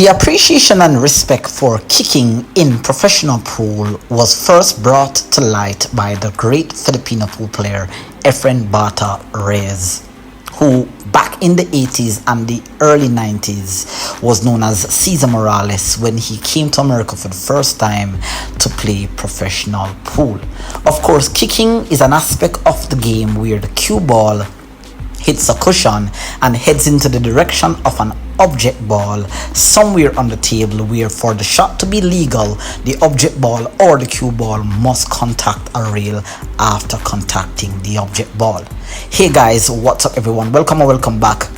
The appreciation and respect for kicking in professional pool was first brought to light by the great Filipino pool player Efren Bata Reyes, who back in the 80s and the early 90s was known as Cesar Morales when he came to America for the first time to play professional pool. Of course, kicking is an aspect of the game where the cue ball hits a cushion and heads into the direction of an object ball somewhere on the table, where for the shot to be legal, the object ball or the cue ball must contact a rail after contacting the object ball. Hey guys, what's up everyone? Welcome or welcome back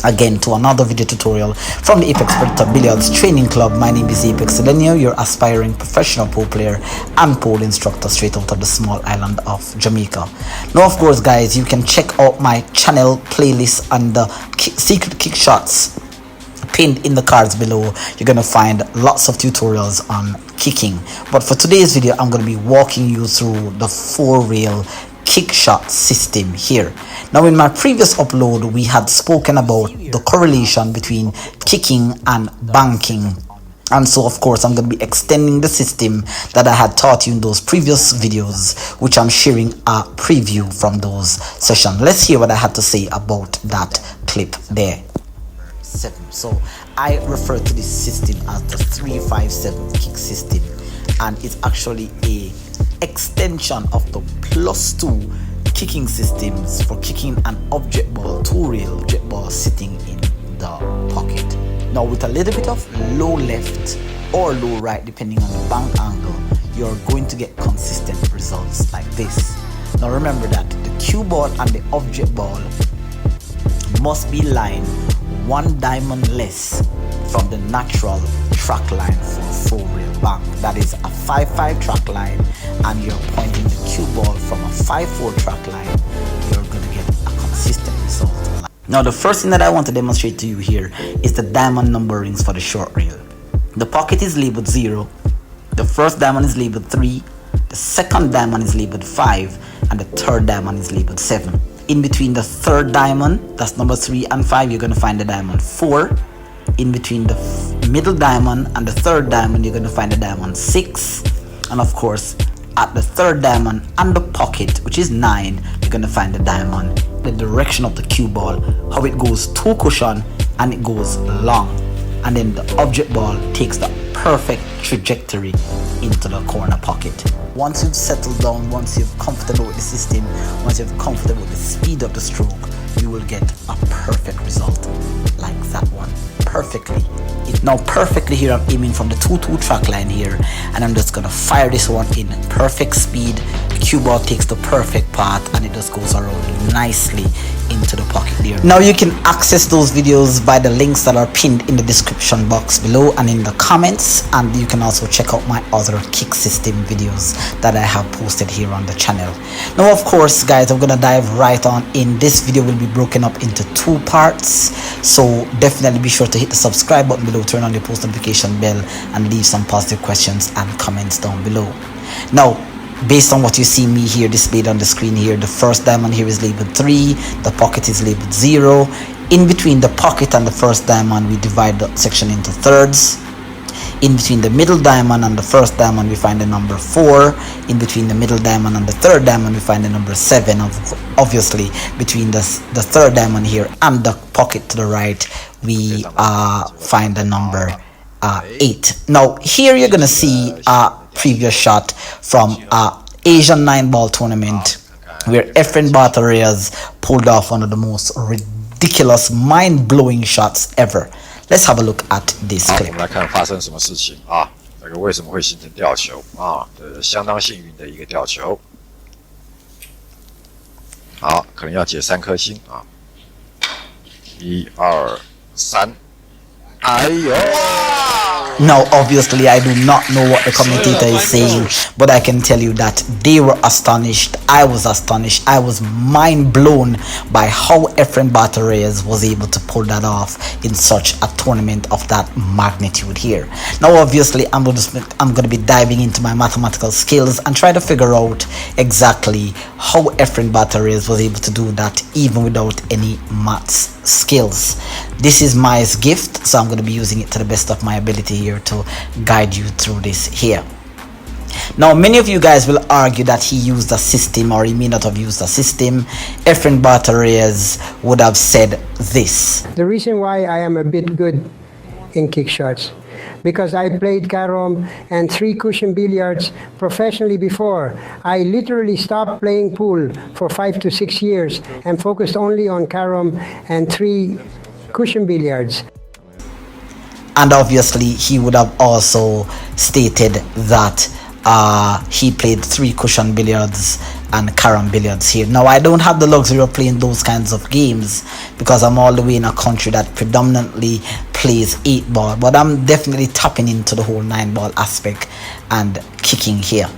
again to another video tutorial from the Apex Predator Billiards Training Club. My name is Apex Selenio, your aspiring professional pool player and pool instructor straight out of the small island of Jamaica. Now of course guys, you can check out my channel playlist and the secret kick shots pinned in the cards below. You're gonna find lots of tutorials on kicking, but for today's video I'm gonna be walking you through the 4-rail kick shot system here. Now in my previous upload we had spoken about the correlation between kicking and banking, and so of course I'm going to be extending the system that I had taught you in those previous videos, which I'm sharing a preview from those sessions. Let's hear what I had to say about that clip there. So I refer to this system as the 3-5-7 kick system, and it's actually a extension of the +2 kicking systems for kicking an object ball, 2-rail object ball sitting in the pocket. Now with a little bit of low left or low right depending on the bank angle, you're going to get consistent results like this. Now remember that the cue ball and the object ball must be lined 1 diamond less from the natural track line for 4-rail bank. That is a 5-5 track line, and you're pointing the cue ball from a 5-4 track line. You're going to get a consistent result. Now the first thing that I want to demonstrate to you here is the diamond numberings for the short rail. The pocket is labeled 0, the first diamond is labeled 3, the second diamond is labeled 5, and the third diamond is labeled 7. In between the third diamond, that's number 3 and 5, you're going to find the diamond 4. In between the middle diamond and the third diamond, you're going to find the diamond 6. And of course, at the third diamond and the pocket, which is 9, you're going to find the diamond, the direction of the cue ball, how it goes to cushion and it goes long. And then the object ball takes the perfect trajectory into the corner pocket. Once you've settled down, once you're comfortable with the system, once you're comfortable with the speed of the stroke, you will get a perfect result like that one. Perfectly. Now perfectly here I'm aiming from the 2-2 track line here, and I'm just gonna fire this one in perfect speed. The cue ball takes the perfect path and it just goes around nicely into the pocket there. Now you can access those videos by the links that are pinned in the description box below and in the comments, and you can also check out my other kick system videos that I have posted here on the channel. Now of course guys, I'm gonna dive right on in. This video will be broken up into 2 parts, so definitely be sure to hit the subscribe button below, turn on the post notification bell, and leave some positive questions and comments down below. Now based on what you see me here displayed on the screen here, the first diamond here is labeled 3, the pocket is labeled 0. In between the pocket and the first diamond we divide the section into thirds. In between the middle diamond and the first diamond we find the number 4. In between the middle diamond and the third diamond we find the number 7. Obviously between the third diamond here and the pocket to the right we find the number 8. Now here you're gonna see a previous shot from Asian 9-ball tournament where Efren Bata Reyes pulled off one of the most ridiculous, mind-blowing shots ever. Let's have a look at this clip. 我们来看发生什么事情啊？这个为什么会形成吊球啊？相当幸运的一个吊球。好，可能要解3颗星啊。1、2、3，哎呦！ Now obviously I do not know what the commentator is saying, but I can tell you that they were astonished. I was astonished. I was mind blown by how Efren Bata Reyes was able to pull that off in such a tournament of that magnitude here. Now obviously I'm going to be diving into my mathematical skills and try to figure out exactly how Efren Bata Reyes was able to do that even without any maths skills. This is my gift, so I'm going to be using it to the best of my ability here to guide you through this here. Now, many of you guys will argue that he used a system, or he may not have used a system. Efren Barta-Reyes would have said this. The reason why I am a bit good in kick shots, because I played carom and 3 cushion billiards professionally before. I literally stopped playing pool for 5 to 6 years and focused only on carom and 3 cushion billiards. And obviously he would have also stated that he played 3 cushion billiards and carom billiards here. Now, I don't have the luxury of playing those kinds of games because I'm all the way in a country that predominantly plays 8 ball, but I'm definitely tapping into the whole 9 ball aspect and kicking here.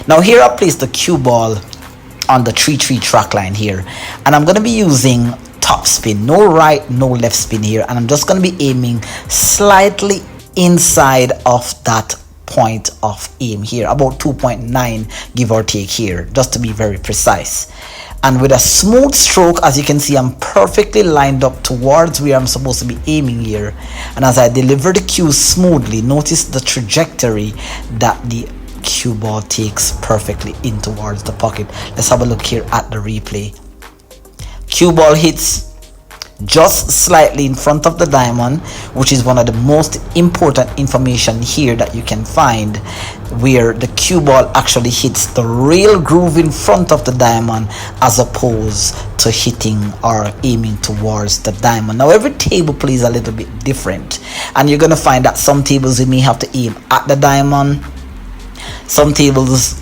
Now, here I place the cue ball on the 3-3 track line here, and I'm going to be using top spin, no right, no left spin here, and I'm just going to be aiming slightly inside of that point of aim here, about 2.9 give or take here, just to be very precise. And with a smooth stroke, as you can see, I'm perfectly lined up towards where I'm supposed to be aiming here. And as I deliver the cue smoothly, notice the trajectory that the cue ball takes perfectly in towards the pocket. Let's have a look here at the replay. Cue ball hits just slightly in front of the diamond, which is one of the most important information here that you can find, where the cue ball actually hits the rail groove in front of the diamond as opposed to hitting or aiming towards the diamond. Now, every table plays a little bit different, and you're going to find that some tables you may have to aim at the diamond. Some tables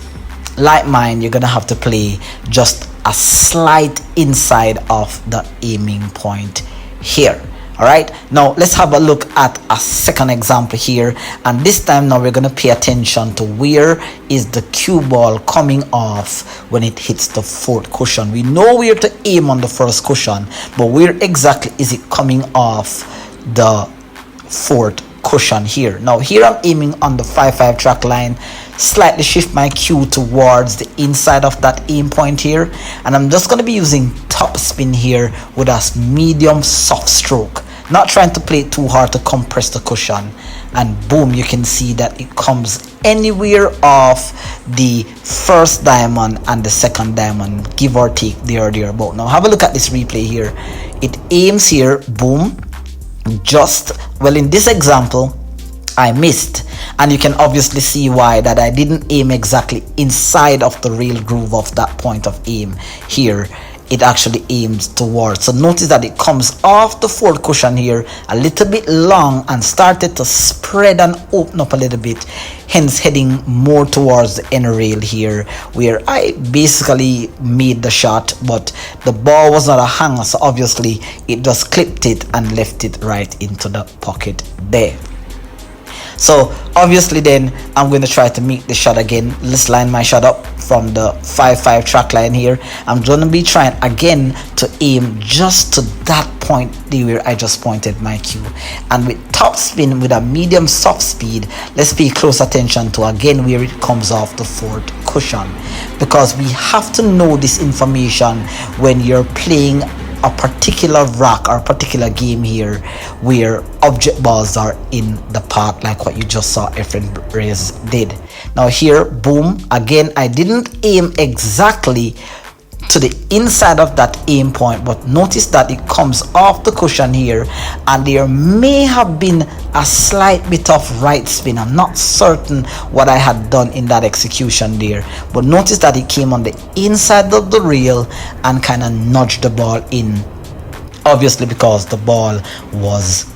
like mine, you're going to have to play just a slight inside of the aiming point here. All right, now let's have a look at a second example here, and this time now we're going to pay attention to where is the cue ball coming off when it hits the 4th cushion. We know where to aim on the 1st cushion, but where exactly is it coming off the 4th cushion here? Now, here I'm aiming on the 5-5 track line, slightly shift my cue towards the inside of that aim point here, and I'm just going to be using top spin here with a medium soft stroke, not trying to play it too hard to compress the cushion, and boom, you can see that it comes anywhere off the 1st diamond and the 2nd diamond, give or take there or thereabout. Now have a look at this replay here. It aims here, boom, just, well, in this example I missed, and you can obviously see why, that I didn't aim exactly inside of the rail groove of that point of aim here. It actually aims towards, so notice that it comes off the 4th cushion here a little bit long and started to spread and open up a little bit, hence heading more towards the end rail here, where I basically made the shot, but the ball was not a hanger, so obviously it just clipped it and left it right into the pocket there. So obviously then I'm going to try to make the shot again. Let's line my shot up from the 5-5 track line here. I'm going to be trying again to aim just to that point there where I just pointed my cue, and with top spin with a medium soft speed, let's pay close attention to again where it comes off the 4th cushion, because we have to know this information when you're playing a particular rack or a particular game here where object balls are in the path, like what you just saw Efren Reyes did. Now here, boom, again I didn't aim exactly to the inside of that aim point, but notice that it comes off the cushion here, and there may have been a slight bit of right spin. I'm not certain what I had done in that execution there, but notice that it came on the inside of the rail and kind of nudged the ball in, obviously because the ball was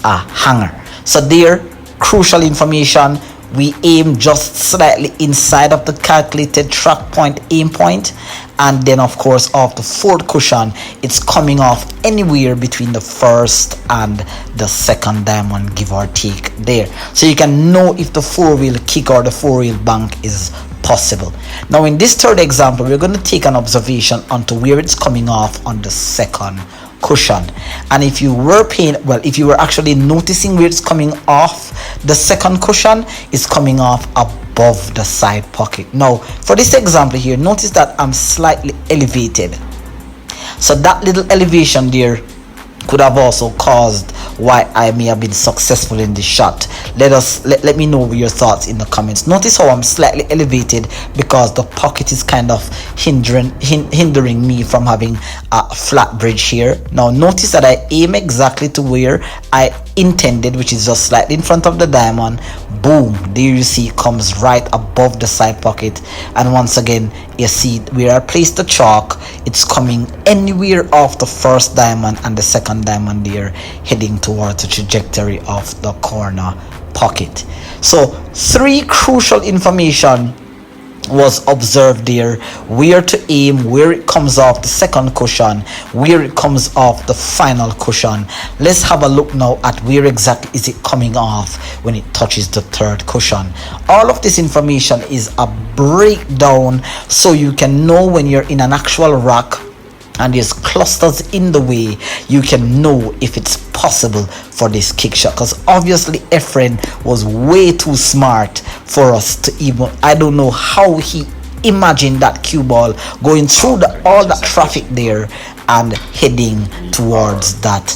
a hanger. So there, crucial information, we aim just slightly inside of the calculated track point aim point, and then of course off the 4th cushion it's coming off anywhere between the 1st and the 2nd diamond, give or take there, so you can know if the 4-wheel kick or the 4-wheel bank is possible. Now in this 3rd example, we're going to take an observation onto where it's coming off on the 2nd cushion, and if you were if you were actually noticing where it's coming off the 2nd cushion, it's coming off above the side pocket. Now for this example here, notice that I'm slightly elevated, so that little elevation there could have also caused why I may have been successful in this shot. Let me know your thoughts in the comments. Notice how I'm slightly elevated because the pocket is kind of hindering me from having a flat bridge here. Now notice that I aim exactly to where I intended, which is just slightly in front of the diamond. Boom, there you see, comes right above the side pocket. And once again, you see where I placed the chalk, it's coming anywhere off the first diamond and the second diamond there, heading towards the trajectory of the corner pocket. So 3 crucial information was observed there: where to aim, where it comes off the second cushion, where it comes off the final cushion. Let's have a look now at where exactly is it coming off when it touches the third cushion. All of this information is a breakdown so you can know when you're in an actual rock and there's clusters in the way, you can know if it's possible for this kick shot. Because obviously Efren was way too smart for us to even, I don't know how he imagined that cue ball going through all that traffic there and heading towards that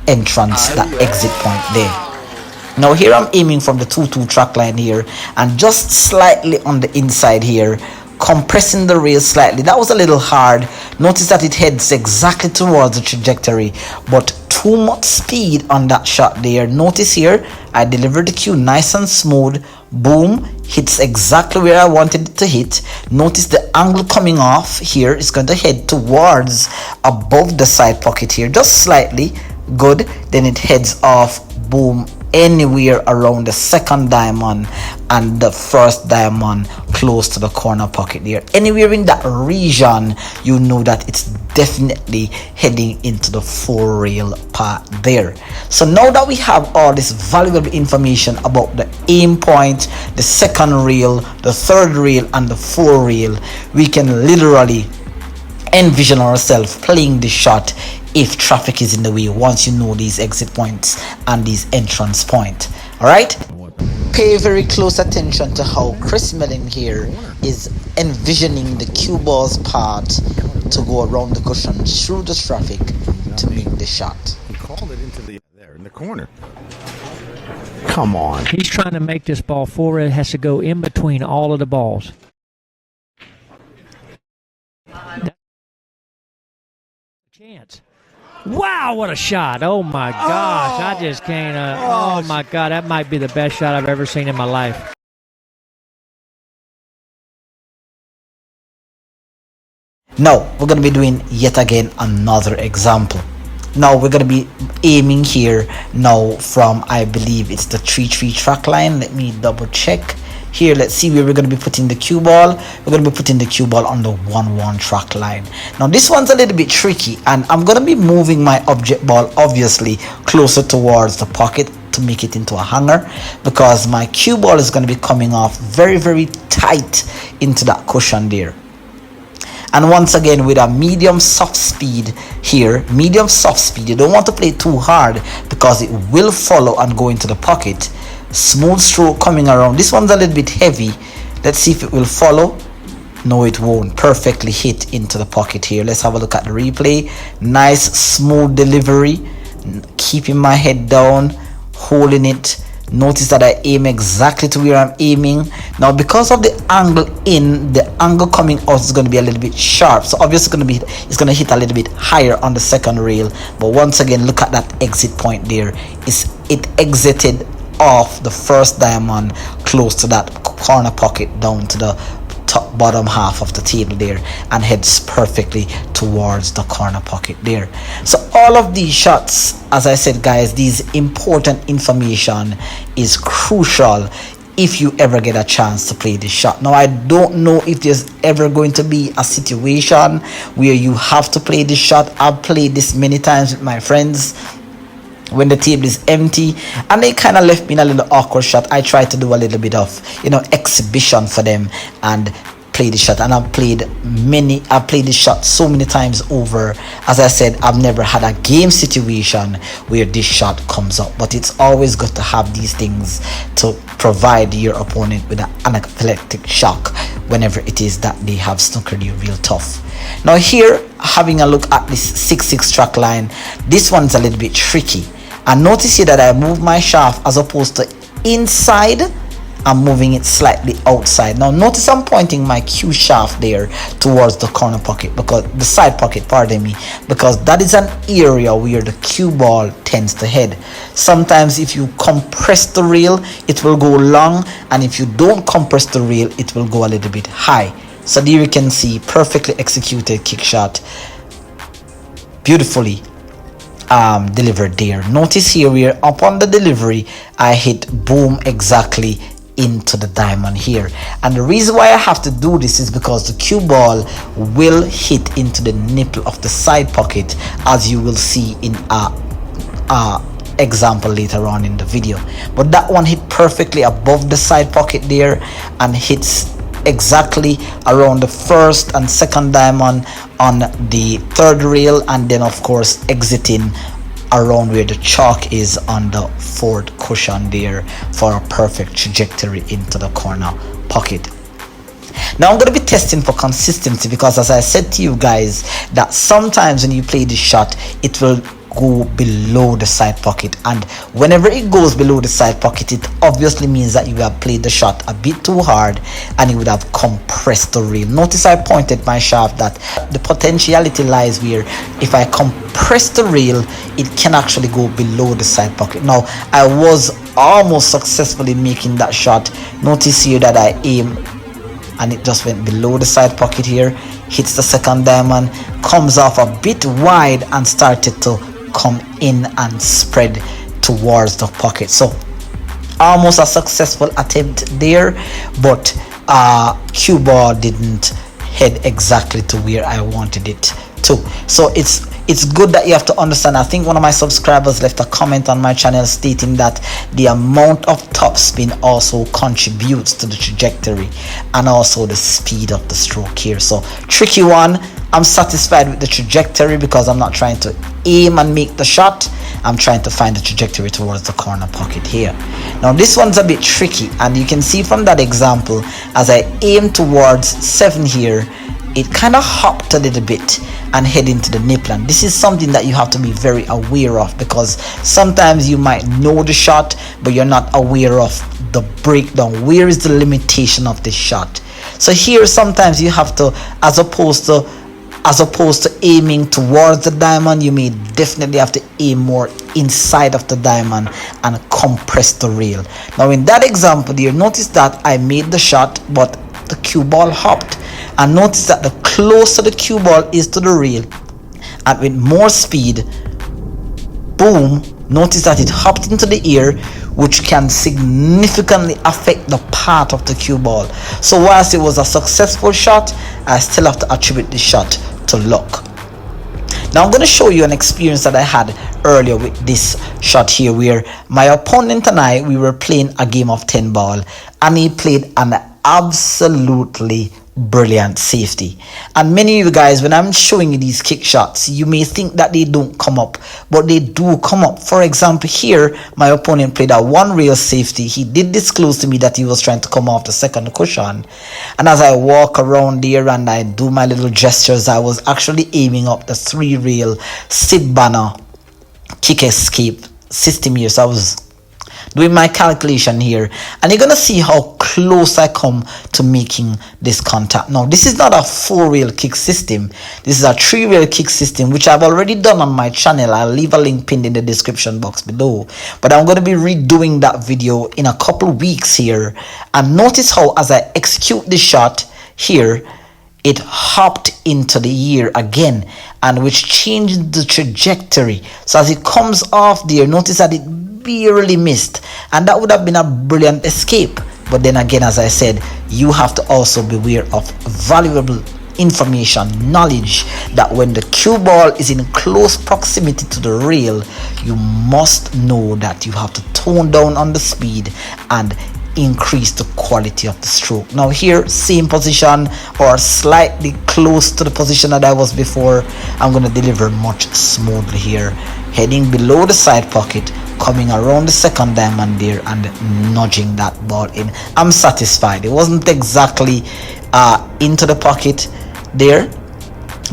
entrance, that exit point there. Now here I'm aiming from the 2-2 track line here, and just slightly on the inside here, compressing the rail slightly. That was a little hard. Notice that it heads exactly towards the trajectory, but too much speed on that shot there. Notice here I delivered the cue nice and smooth. Boom, hits exactly where I wanted it to hit. Notice the angle coming off here is going to head towards above the side pocket here, just slightly. Good. Then it heads off, boom, anywhere around the second diamond and the first diamond close to the corner pocket there. Anywhere in that region, you know that it's definitely heading into the 4 rail part there. So now that we have all this valuable information about the aim point, the second rail, the third rail and the 4 rail, we can literally envision ourselves playing the shot if traffic is in the way, once you know these exit points and these entrance point. All right, pay very close attention to how Chris Mellon here is envisioning the cue ball's path to go around the cushion through the traffic to make the shot. He called it into the there in the corner. Come on. He's trying to make this ball forward. It has to go in between all of the balls. Chance. Wow, what a shot. Oh, my gosh. I just can't. Oh, my God. That might be the best shot I've ever seen in my life. Now, we're going to be doing yet again another example. Now, we're going to be aiming here now from, I believe it's the 3-3 track line. Let me double check. Here, let's see where we're going to be putting the cue ball. We're going to be putting the cue ball on the 1-1 track line. Now, this one's a little bit tricky, and I'm going to be moving my object ball, obviously, closer towards the pocket to make it into a hanger, because my cue ball is going to be coming off very, very tight into that cushion there. And once again, with a medium soft speed here, medium soft speed, you don't want to play too hard because it will follow and go into the pocket. Smooth stroke coming around. This one's a little bit heavy. Let's see if it will follow. No, it won't. Perfectly hit into the pocket here. Let's have a look at the replay. Nice smooth delivery, keeping my head down, holding it. Notice that I aim exactly to where I'm aiming. Now, because of the angle in, the angle coming out is going to be a little bit sharp, so obviously it's going to hit a little bit higher on the second rail. But once again, look at that exit point there. It exited off the first diamond close to that corner pocket down to the top bottom half of the table there, and heads perfectly towards the corner pocket there. So all of these shots, as I said, guys, these important information is crucial if you ever get a chance to play this shot. Now, I don't know if there's ever going to be a situation where you have to play this shot. I've played this many times with my friends when the table is empty and they kind of left me in a little awkward shot. I try to do a little bit of, exhibition for them and play the shot, and I've played the shot so many times over. As I said, I've never had a game situation where this shot comes up, but it's always good to have these things to provide your opponent with an anaphylactic shock whenever it is that they have snookered you real tough. Now here, having a look at this 6-6 track line, this one's a little bit tricky. And notice here that I move my shaft as opposed to inside, I'm moving it slightly outside. Now notice I'm pointing my cue shaft there towards the corner pocket, because the side pocket, pardon me, because that is an area where the cue ball tends to head. Sometimes if you compress the rail, it will go long, and if you don't compress the rail, it will go a little bit high. So there you can see perfectly executed kick shot, beautifully delivered there. Notice here where upon the delivery I hit boom exactly into the diamond here, and the reason why I have to do this is because the cue ball will hit into the nipple of the side pocket, as you will see in a example later on in the video. But that one hit perfectly above the side pocket there and hits exactly around the first and second diamond on the third rail, and then of course exiting around where the chalk is on the fourth cushion there for a perfect trajectory into the corner pocket. Now I'm going to be testing for consistency, because as I said to you guys, that sometimes when you play this shot it will go below the side pocket, and whenever it goes below the side pocket, it obviously means that you have played the shot a bit too hard and you would have compressed the rail. Notice I pointed my shaft that the potentiality lies where if I compress the rail, it can actually go below the side pocket. Now I was almost successfully making that shot. Notice here that I aim and it just went below the side pocket here, hits the second diamond, comes off a bit wide and started to come in and spread towards the pocket. So almost a successful attempt there, but cue ball didn't head exactly to where I wanted it to. So it's good that you have to understand. I think one of my subscribers left a comment on my channel stating that the amount of topspin also contributes to the trajectory and also the speed of the stroke here. So tricky one. I'm satisfied with the trajectory because I'm not trying to aim and make the shot. I'm trying to find the trajectory towards the corner pocket here. Now this one's a bit tricky, and you can see from that example, as I aim towards 7 here, it kind of hopped a little bit and head into the nipple, and this is something that you have to be very aware of, because sometimes you might know the shot but you're not aware of the breakdown. Where is the limitation of this shot? So here sometimes you have to, as opposed to aiming towards the diamond, you may definitely have to aim more inside of the diamond and compress the rail. Now in that example there, notice that I made the shot but the cue ball hopped, and notice that the closer the cue ball is to the rail and with more speed, boom, notice that it hopped into the air, which can significantly affect the path of the cue ball. So whilst it was a successful shot, I still have to attribute the shot to luck. Now I'm going to show you an experience that I had earlier with this shot here, where my opponent and I, we were playing a game of 10 ball, and he played an absolutely brilliant safety. And many of you guys, when I'm showing you these kick shots, you may think that they don't come up, but they do come up. For example, here my opponent played a one rail safety. He did disclose to me that he was trying to come off the second cushion, and as I walk around there and I do my little gestures, I was actually aiming up the 3 rail sit banner kick escape system here. So I was doing my calculation here, and you're gonna see how close I come to making this contact. Now this is not a 4 rail kick system, this is a 3 rail kick system, which I've already done on my channel. I'll leave a link pinned in the description box below, but I'm going to be redoing that video in a couple weeks here. And notice how as I execute this shot here, it hopped into the air again, and which changed the trajectory. So as it comes off there, notice that it barely missed, and that would have been a brilliant escape. But then again, as I said, you have to also beware of valuable information, knowledge, that when the cue ball is in close proximity to the rail, you must know that you have to tone down on the speed and increase the quality of the stroke. Now here, same position or slightly close to the position that I was before. I'm going to deliver much smoothly here, heading below the side pocket, coming around the second diamond there and nudging that ball in. I'm satisfied. It wasn't exactly into the pocket there,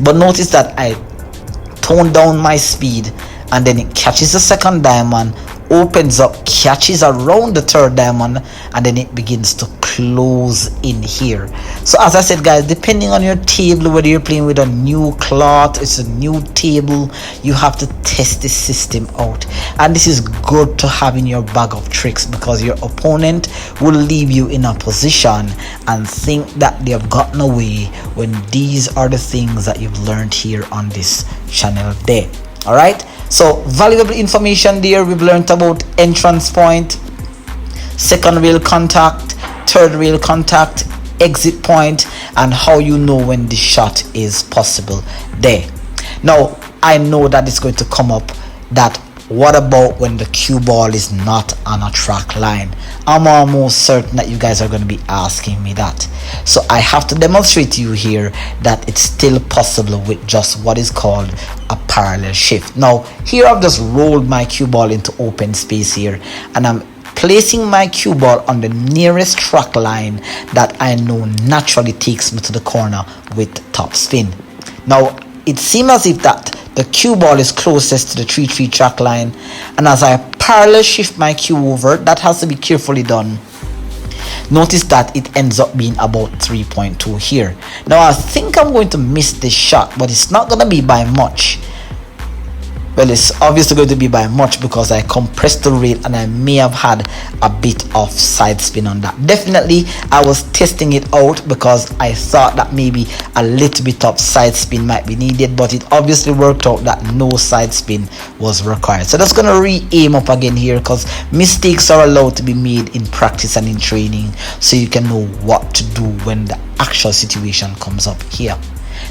but notice that I toned down my speed, and then it catches the second diamond, opens up, catches around the third diamond, and then it begins to close in here. So as I said, guys, depending on your table, whether you're playing with a new cloth, it's a new table, you have to test this system out. And this is good to have in your bag of tricks, because your opponent will leave you in a position and think that they have gotten away when these are the things that you've learned here on this channel there. All right, so valuable information there. We've learned about entrance point, second rail contact, third rail contact, exit point, and how you know when the shot is possible there. Now I know that it's going to come up that what about when the cue ball is not on a track line? I'm almost certain that you guys are going to be asking me that. So I have to demonstrate to you here that it's still possible with just what is called a parallel shift. Now here I've just rolled my cue ball into open space here, and I'm placing my cue ball on the nearest track line that I know naturally takes me to the corner with top spin. Now it seems as if that the cue ball is closest to the 3-3 track line, and as I parallel shift my cue over, that has to be carefully done. Notice that it ends up being about 3.2 here. Now I think I'm going to miss this shot, but it's not going to be by much. Well, it's obviously going to be by much because I compressed the rail and I may have had a bit of side spin on that. Definitely I was testing it out because I thought that maybe a little bit of side spin might be needed, but it obviously worked out that no side spin was required. So that's going to re-aim up again here, because mistakes are allowed to be made in practice and in training, so you can know what to do when the actual situation comes up here.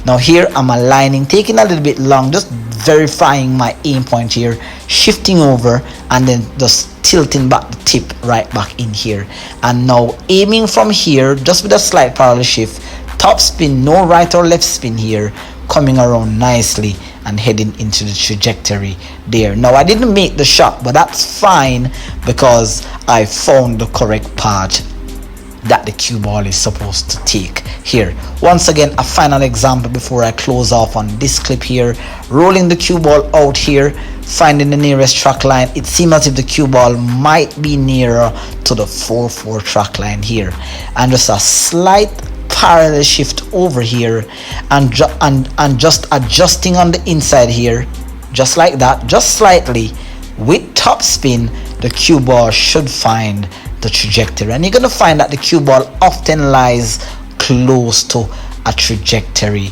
Now here I'm aligning, taking a little bit long, just verifying my aim point here, shifting over, and then just tilting back the tip right back in here, and now aiming from here just with a slight parallel shift, top spin, no right or left spin here, coming around nicely and heading into the trajectory there. Now I didn't make the shot, but that's fine because I found the correct path that the cue ball is supposed to take here. Once again, a final example before I close off on this clip here. Rolling the cue ball out here, finding the nearest track line. It seems as if the cue ball might be nearer to the 4-4 track line here, and just a slight parallel shift over here, and just adjusting on the inside here, just like that, just slightly with top spin. The cue ball should find the trajectory, and you're going to find that the cue ball often lies close to a trajectory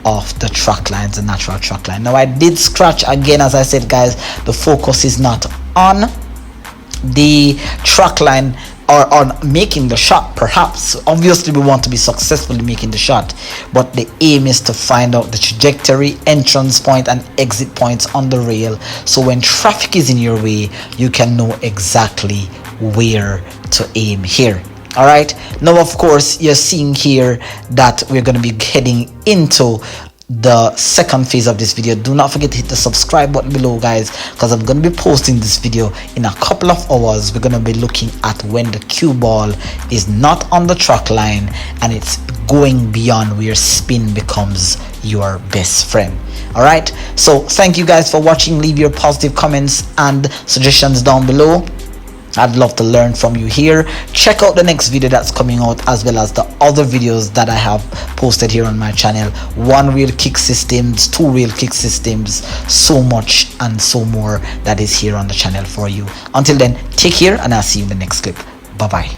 of the track lines, the natural track line. Now I did scratch again, as I said, guys, the focus is not on the track line or on making the shot. Perhaps obviously we want to be successful in making the shot, but the aim is to find out the trajectory, entrance point and exit points on the rail, so when traffic is in your way you can know exactly where to aim here. All right, now of course you're seeing here that we're going to be heading into the second phase of this video. Do not forget to hit the subscribe button below, guys, because I'm going to be posting this video in a couple of hours. We're going to be looking at when the cue ball is not on the track line and it's going beyond where spin becomes your best friend. All right, so thank you guys for watching. Leave your positive comments and suggestions down below. I'd love to learn from you here. Check out the next video that's coming out, as well as the other videos that I have posted here on my channel. 1-reel kick systems, 2-reel kick systems, so much and so more that is here on the channel for you. Until then, take care and I'll see you in the next clip. Bye bye.